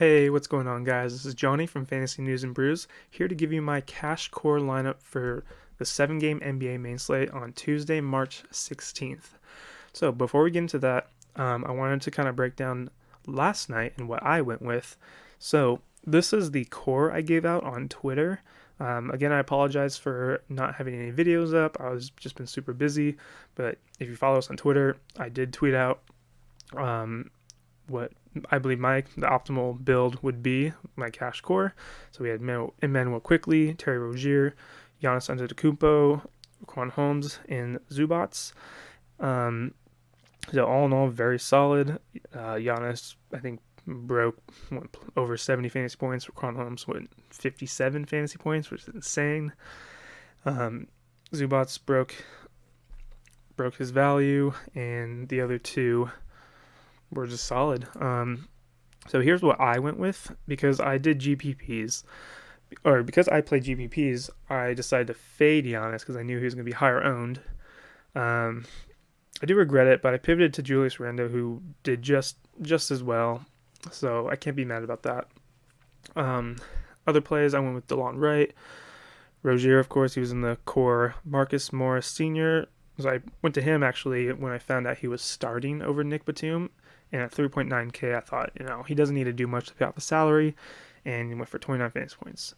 Hey, what's going on, guys? This is Johnny from Fantasy News and Brews, here to give you my cash core lineup for the 7-game NBA main slate on Tuesday, March 16th. So, before we get into that, I wanted to kind of break down last night and what I went with. So, this is the core I gave out on Twitter. Again, I apologize for not having any videos up. I was just been super busy, but if you follow us on Twitter, I did tweet out what I believe the optimal build would be, my cash core. So we had Emmanuel Quickly, Terry Rozier, Giannis Antetokounmpo, Raquan Holmes, and Zubats. So all in all, very solid. Giannis, I think, went over 70 fantasy points. Raquan Holmes went 57 fantasy points, which is insane. Zubats broke his value, and the other two were just solid. So here's what I went with, because I did GPPs, or because I played GPPs, I decided to fade Giannis because I knew he was going to be higher owned. I do regret it, but I pivoted to Julius Randle, who did just as well, so I can't be mad about that. Other plays, I went with DeLon Wright. Rozier, of course, he was in the core. Marcus Morris Sr., so I went to him actually when I found out he was starting over Nick Batum. And at 3.9K, I thought, he doesn't need to do much to pay off the salary. And he went for 29 fantasy points.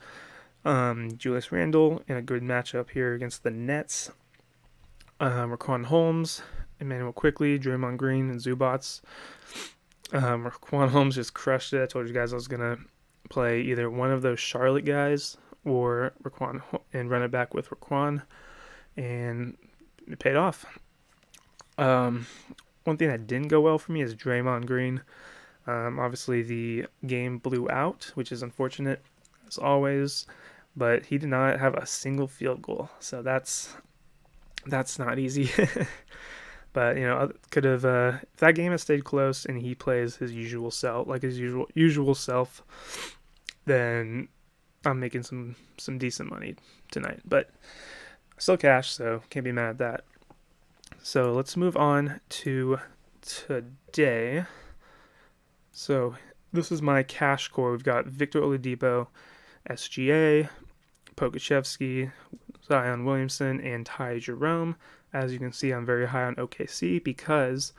Julius Randle in a good matchup here against the Nets. Raquan Holmes, Emmanuel Quickly, Draymond Green, and Zubats. Raquan Holmes just crushed it. I told you guys I was going to play either one of those Charlotte guys or Raquan and run it back with Raquan. And it paid off. One thing that didn't go well for me is Draymond Green. Obviously, the game blew out, which is unfortunate, as always. But he did not have a single field goal, so that's not easy. But could have if that game had stayed close and he plays his usual self, like his usual self, then I'm making some decent money tonight. But still cash, so can't be mad at that. So let's move on to today. So this is my cash core. We've got Victor Oladipo, SGA, Pokachevsky, Zion Williamson, and Ty Jerome. As you can see, I'm very high on OKC because,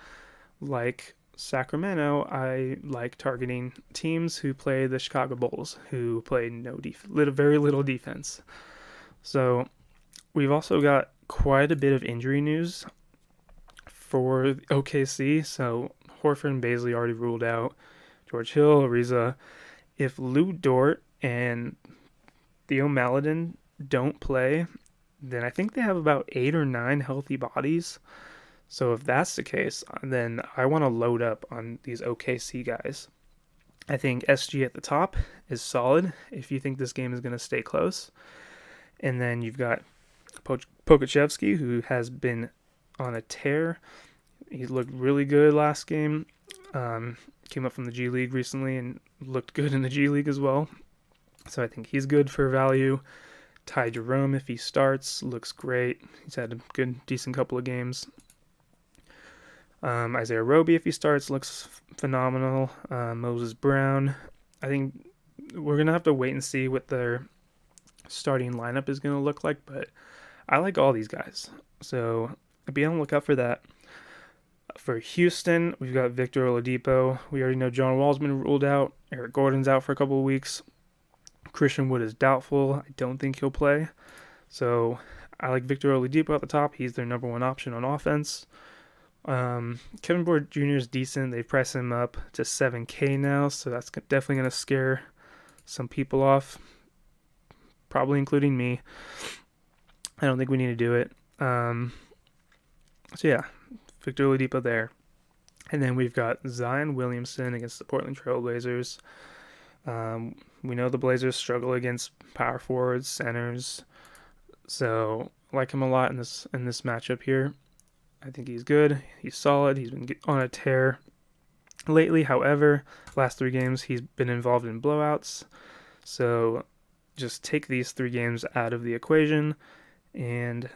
like Sacramento, I like targeting teams who play the Chicago Bulls, who play very little defense. So we've also got quite a bit of injury news for OKC. So Horford and Bazley already ruled out. George Hill, Ariza. If Lou Dort and Theo Maledon don't play, then I think they have about 8 or 9 healthy bodies. So if that's the case, then I want to load up on these OKC guys. I think SG at the top is solid if you think this game is going to stay close. And then you've got Pokachevsky, who has been on a tear. He looked really good last game. Came up from the G League recently and looked good in the G League as well. So I think he's good for value. Ty Jerome, if he starts, looks great. He's had a good, decent couple of games. Isaiah Roby, if he starts, looks phenomenal. Moses Brown. I think we're going to have to wait and see what their starting lineup is going to look like, but I like all these guys. So be on the lookout for that. For Houston, we've got Victor Oladipo. We already know John Wall's been ruled out. Eric Gordon's out for a couple of weeks. Christian Wood is doubtful. I don't think he'll play. So I like Victor Oladipo at the top. He's their number one option on offense. Kevin Porter Jr. is decent. They've priced him up to 7K now, so that's definitely going to scare some people off, probably including me. I don't think we need to do it. So yeah, Victor Oladipo there. And then we've got Zion Williamson against the Portland Trailblazers. We know the Blazers struggle against power forwards, centers. So I like him a lot in this matchup here. I think he's good. He's solid. He's been on a tear lately. However, last 3 games he's been involved in blowouts. So just take these 3 games out of the equation, and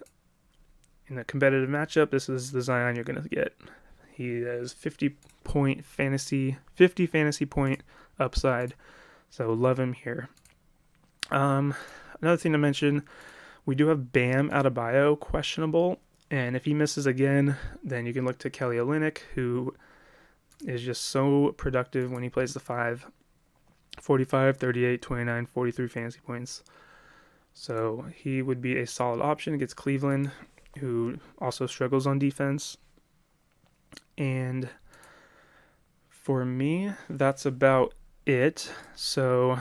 in a competitive matchup, this is the Zion you're going to get. He has 50 fantasy point upside. So love him here. Another thing to mention, we do have Bam Adebayo questionable, and if he misses again, then you can look to Kelly Olynyk, who is just so productive when he plays the 5. 45, 38, 29, 43 fantasy points. So he would be a solid option against Cleveland, who also struggles on defense. And for me, that's about it. So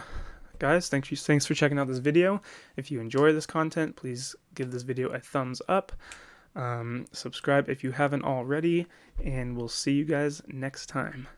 guys, thanks for checking out this video. If you enjoy this content, please give this video a thumbs up. Subscribe if you haven't already, and we'll see you guys next time.